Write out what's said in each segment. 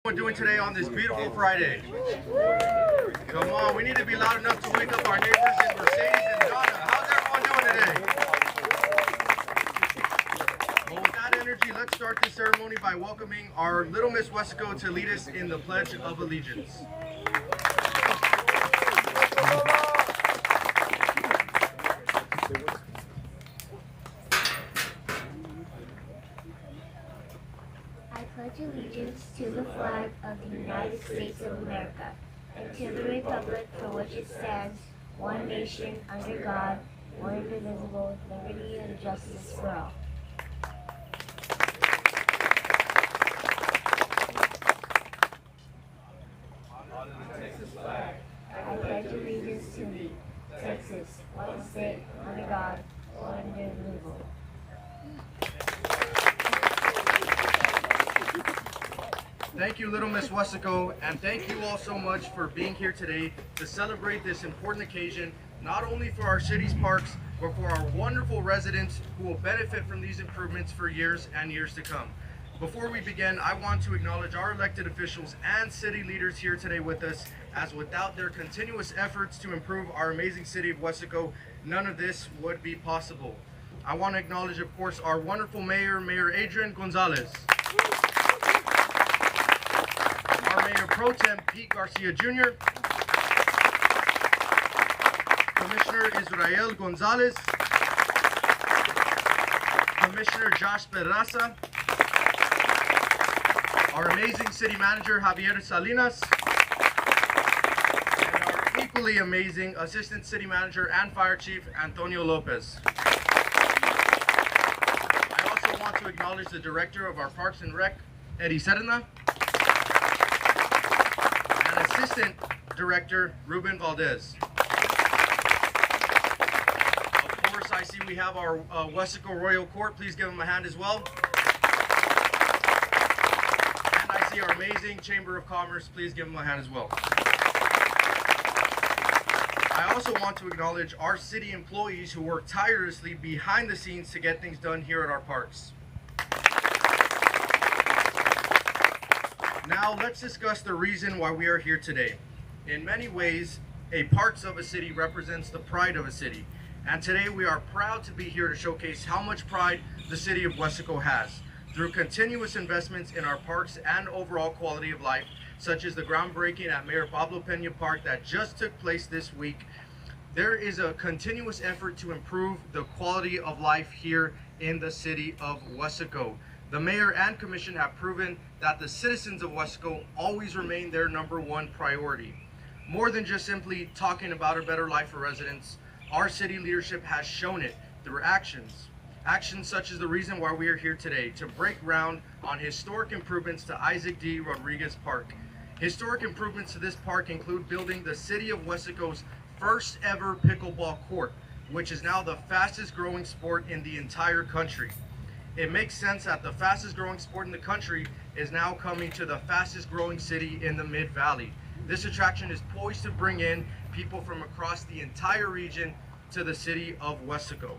We're doing today on this beautiful Friday. Come on, we need to be loud enough to wake up our neighbors in Mercedes and Donna. How's everyone doing today? Well, with that energy, let's start this ceremony by welcoming our Little Miss Wesco to lead us in the Pledge of Allegiance. I pledge allegiance to the flag of the United States of America and to the republic for which it stands, one nation, under God, one indivisible, with liberty and justice for all. I pledge allegiance to Texas, one state, under God, one indivisible. Thank you, Little Miss Wesco, and thank you all so much for being here today to celebrate this important occasion, not only for our city's parks, but for our wonderful residents who will benefit from these improvements for years and years to come. Before we begin, I want to acknowledge our elected officials and city leaders here today with us, as without their continuous efforts to improve our amazing city of Wesco, none of this would be possible. I want to acknowledge, of course, our wonderful mayor, Mayor Adrian Gonzalez. Our Mayor Pro Tem Pete Garcia Jr., Commissioner Israel Gonzalez, Commissioner Josh Pedraza, our amazing City Manager Javier Salinas, and our equally amazing Assistant City Manager and Fire Chief Antonio Lopez. I also want to acknowledge the Director of our Parks and Rec, Eddie Serna, and Assistant Director Ruben Valdez. Of course, I see we have our Wesco Royal Court. Please give them a hand as well. And I see our amazing Chamber of Commerce. Please give them a hand as well. I also want to acknowledge our city employees who work tirelessly behind the scenes to get things done here at our parks. Now let's discuss the reason why we are here today. In many ways, a parks of a city represents the pride of a city. And today we are proud to be here to showcase how much pride the city of Wesco has through continuous investments in our parks and overall quality of life, such as the groundbreaking at Mayor Pablo Pena Park that just took place this week. There is a continuous effort to improve the quality of life here in the city of Wesco. The mayor and commission have proven that the citizens of Wesco always remain their #1 priority. More than just simply talking about a better life for residents, our city leadership has shown it through actions. Actions such as the reason why we are here today, to break ground on historic improvements to Isaac D. Rodriguez Park. Historic improvements to this park include building the city of Wesco's first ever pickleball court, which is now the fastest growing sport in the entire country. It makes sense that the fastest growing sport in the country is now coming to the fastest growing city in the Mid-Valley. This attraction is poised to bring in people from across the entire region to the city of Wesco.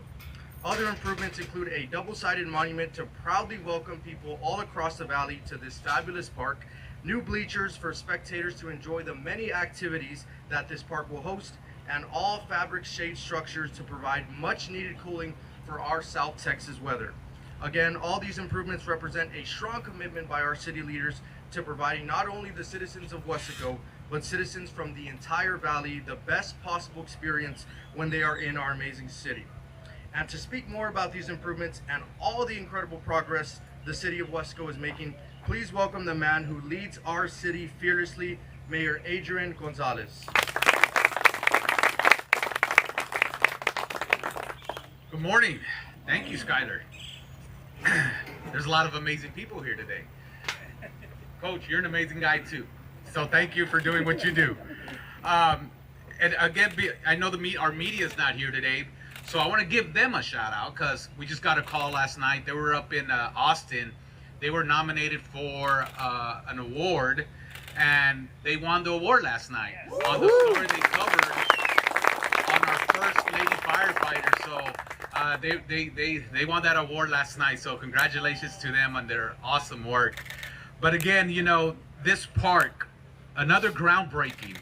Other improvements include a double-sided monument to proudly welcome people all across the valley to this fabulous park, new bleachers for spectators to enjoy the many activities that this park will host, and all fabric shade structures to provide much needed cooling for our South Texas weather. Again, all these improvements represent a strong commitment by our city leaders to providing not only the citizens of Wesco, but citizens from the entire valley the best possible experience when they are in our amazing city. And to speak more about these improvements and all the incredible progress the city of Wesco is making, please welcome the man who leads our city fearlessly, Mayor Adrian Gonzalez. Good morning. Thank you, Skyler. There's a lot of amazing people here today. Coach, you're an amazing guy too. So thank you for doing what you do. And again, I know our media is not here today, so I want to give them a shout out because we just got a call last night. They were up in Austin. They were nominated for an award, and they won the award last night on the story they covered on our first lady firefighter. So they won that award last night, so congratulations to them on their awesome work. But again, you know, this park, another groundbreaking.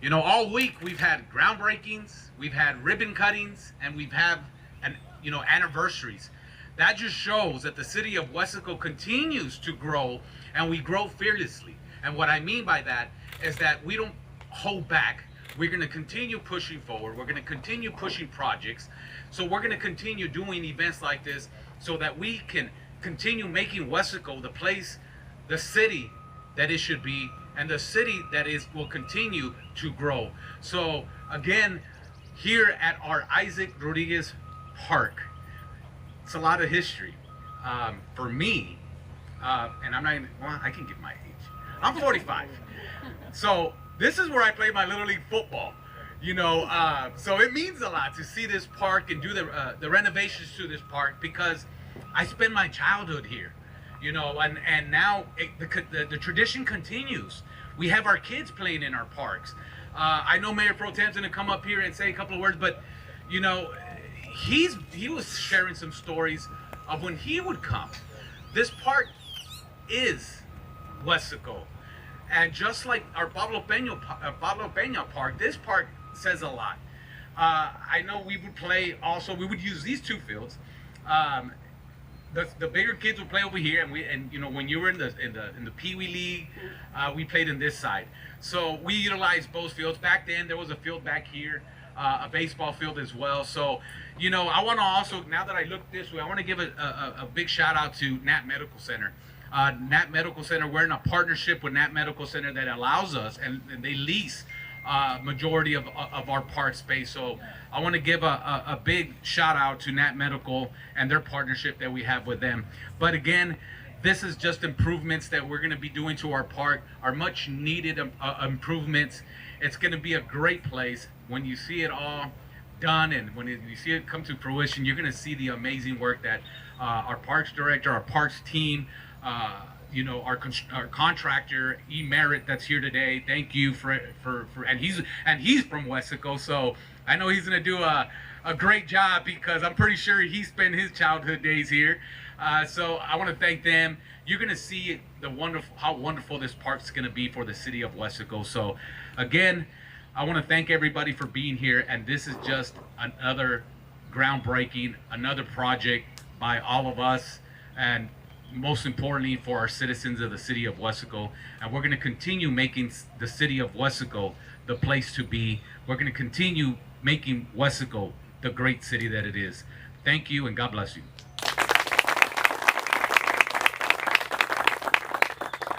You know, all week we've had groundbreakings, we've had ribbon cuttings, and we've had, anniversaries. That just shows that the city of Wesco continues to grow, and we grow fearlessly. And what I mean by that is that we don't hold back. We're going to continue pushing forward. We're going to continue pushing projects. So we're going to continue doing events like this so that we can continue making Wesco the place, the city that it should be, and the city that will continue to grow. So again, here at our Isaac Rodriguez Park, it's a lot of history. For me, and I'm not even, well, I can give my age. I'm 45. So this is where I play my Little League football. So it means a lot to see this park and do the renovations to this park, because I spent my childhood here, and now the tradition continues. We have our kids playing in our parks. I know Mayor Pro Tem's gonna come up here and say a couple of words, but he was sharing some stories of when he would come. This park is Wesco, and just like our Pablo Peña Park, this park says a lot. I know we would play also. We would use these two fields. The bigger kids would play over here, and when you were in the Pee Wee League, we played in this side. So we utilized both fields. Back then, there was a field back here, a baseball field as well. So, I want to also, now that I look this way, I want to give a big shout out to Nat Medical Center. Nat Medical Center, we're in a partnership with Nat Medical Center that allows us, and they lease majority of our park space. So I want to give a big shout out to Nat Medical and their partnership that we have with them. But again, this is just improvements that we're going to be doing to our park, our much needed improvements. It's going to be a great place. When you see it all done and when you see it come to fruition, you're going to see the amazing work that our parks director, our parks team, our contractor E-Merit that's here today. Thank you for and he's from Wesco, so I know he's gonna do a great job, because I'm pretty sure he spent his childhood days here. So I want to thank them. You're gonna see how wonderful this park's gonna be for the city of Wesco. So again, I want to thank everybody for being here, and this is just another groundbreaking, another project by all of us, and most importantly for our citizens of the city of Wesco. And we're going to continue making the city of Wesco the place to be. We're going to continue making Wesco the great city that it is. Thank you, and God bless you.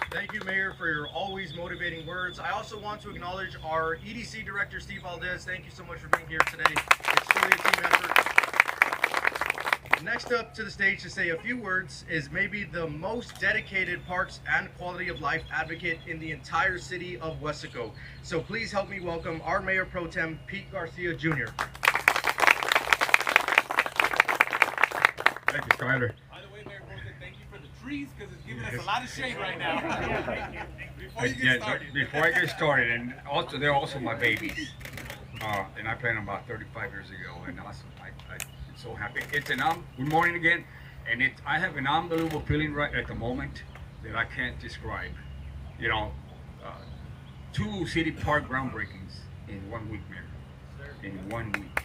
Thank you, Mayor, for your always motivating words. I also want to acknowledge our EDC Director, Steve Valdez. Thank you so much for being here today. It's truly a team effort. Next up to the stage to say a few words is maybe the most dedicated parks and quality of life advocate in the entire city of Wesco. So please help me welcome our Mayor Pro Tem, Pete Garcia Jr. Thank you, Skyler. By the way, Mayor Pro Tem, thank you for the trees, because it's giving us a lot of shade right now. Before you get started. Before I get started, and also they're also my babies. And I planted them about 35 years ago, and awesome. I'm so happy. Good morning again, and I have an unbelievable feeling right at the moment that I can't describe. 2 city park groundbreakings in 1 week, Mayor. In 1 week.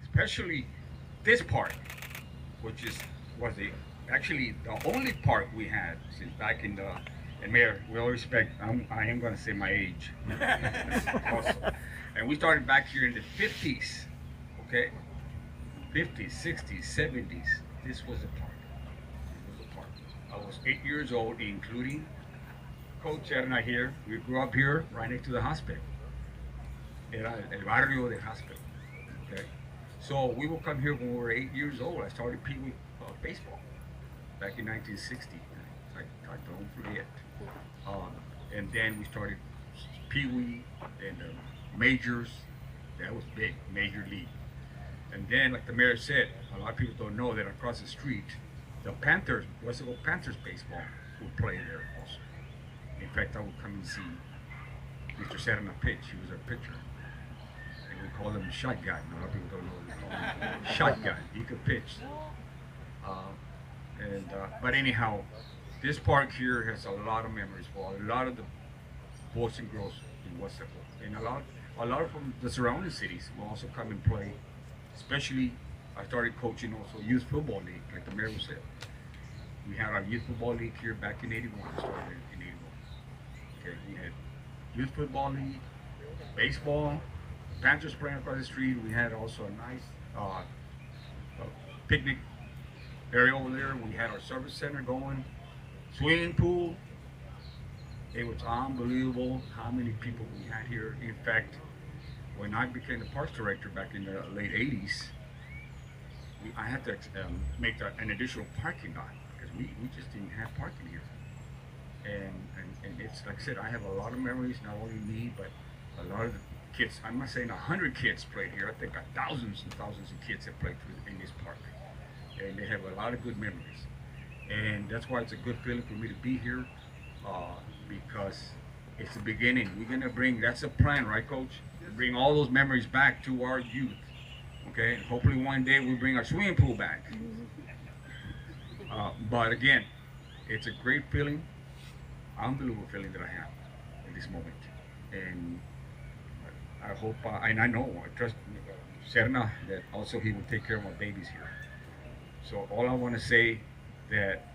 Especially this park, which was actually the only park we had since back in the. And Mayor, with all respect, I am going to say my age. Also. And we started back here in the 50s, okay? 50s, 60s, 70s. This was a park. I was 8 years old, including Coach Ed and I here. We grew up here right next to the hospital. El barrio del hospital, okay? So we would come here when we were 8 years old. I started Pee Wee baseball back in 1960. I don't forget. And then we started Pee Wee and majors. That was big, Major League. And then, like the mayor said, a lot of people don't know that across the street, the Panthers, Wesco Panthers baseball would play there also. In fact, I would come and see Mr. Serna pitch. He was our pitcher. And we called him Shotgun. A lot of people don't know what we call him. Shotgun. He could pitch. But anyhow, this park here has a lot of memories for a lot of the boys and girls in Weslaco, and a lot of from the surrounding cities will also come and play. Especially, I started coaching also youth football league, like the mayor said. We had our youth football league here back in '81. Started in '81. Okay, we had youth football league, baseball, Panthers playing across the street. We had also a nice picnic area over there. We had our service center going, swimming pool. It was unbelievable how many people we had here. In fact, when I became the parks director back in the late '80s, I had to make an additional parking lot because we just didn't have parking here. And it's like I said, I have a lot of memories, not only me, but a lot of the kids. I'm not saying 100 kids played here. I think thousands and thousands of kids have played in this park. And they have a lot of good memories. And that's why it's a good feeling for me to be here, because it's the beginning. We're gonna bring, that's a plan, right, Coach? Bring all those memories back to our youth, okay? And hopefully one day we'll bring our swimming pool back. But again, it's a great feeling, unbelievable feeling that I have at this moment. And I hope, and I know, I trust Serna that also he will take care of my babies here. So all I want to say that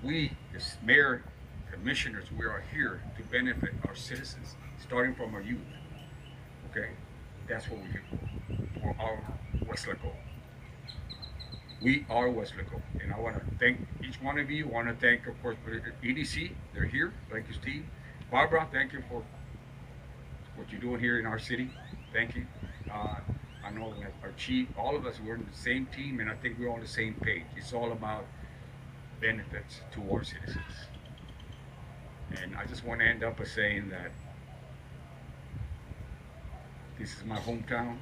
we, as mayor, commissioners, we are here to benefit our citizens, starting from our youth. Okay, that's what we do for our Weslaco. We are Weslaco, and I want to thank each one of you. I want to thank, of course, EDC. They're here. Thank you, Steve. Barbara, thank you for what you're doing here in our city. Thank you. I know that our chief, all of us, we're in the same team, and I think we're on the same page. It's all about benefits to our citizens. And I just want to end up by saying that this is my hometown,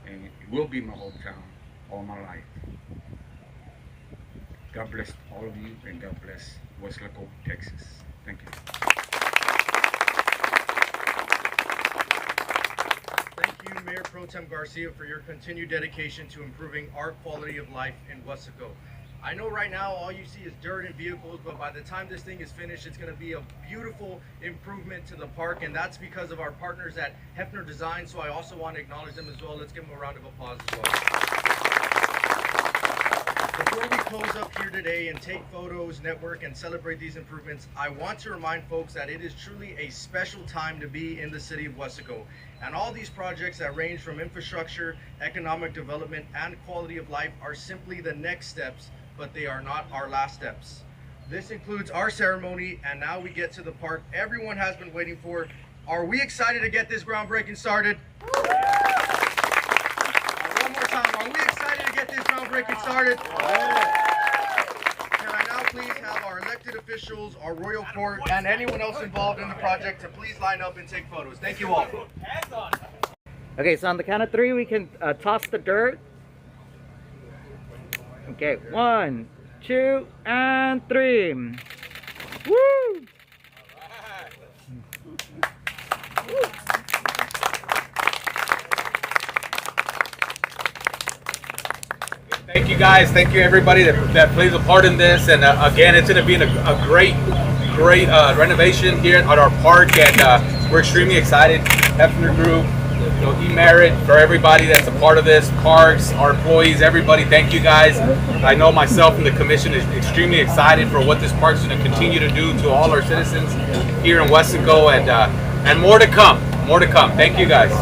and it will be my hometown all my life. God bless all of you, and God bless Weslaco, Texas. Thank you. Thank you, Mayor Pro Tem Garcia, for your continued dedication to improving our quality of life in Weslaco. I know right now all you see is dirt and vehicles, but by the time this thing is finished, it's going to be a beautiful improvement to the park, and that's because of our partners at Hefner Design, so I also want to acknowledge them as well. Let's give them a round of applause as well. Before we close up here today and take photos, network, and celebrate these improvements, I want to remind folks that it is truly a special time to be in the city of Weslaco. And all these projects that range from infrastructure, economic development, and quality of life are simply the next steps, but they are not our last steps. This includes our ceremony, and now we get to the part everyone has been waiting for. Are we excited to get this groundbreaking started? One more time, are we excited to get this groundbreaking started? Can I now please have our elected officials, our royal court, and anyone else involved in the project to please line up and take photos. Thank you all. Okay, so on the count of 3, we can toss the dirt. Okay, 1, 2, and 3. Woo! Thank you guys. Thank you everybody that plays a part in this. And again, it's going to be a great renovation here at our park, and we're extremely excited. Hefner Group, E-Merit, for everybody that's a part of this, parks, our employees, everybody, thank you guys. I know myself and the commission is extremely excited for what this park's going to continue to do to all our citizens here in Weslaco, and more to come. Thank you guys.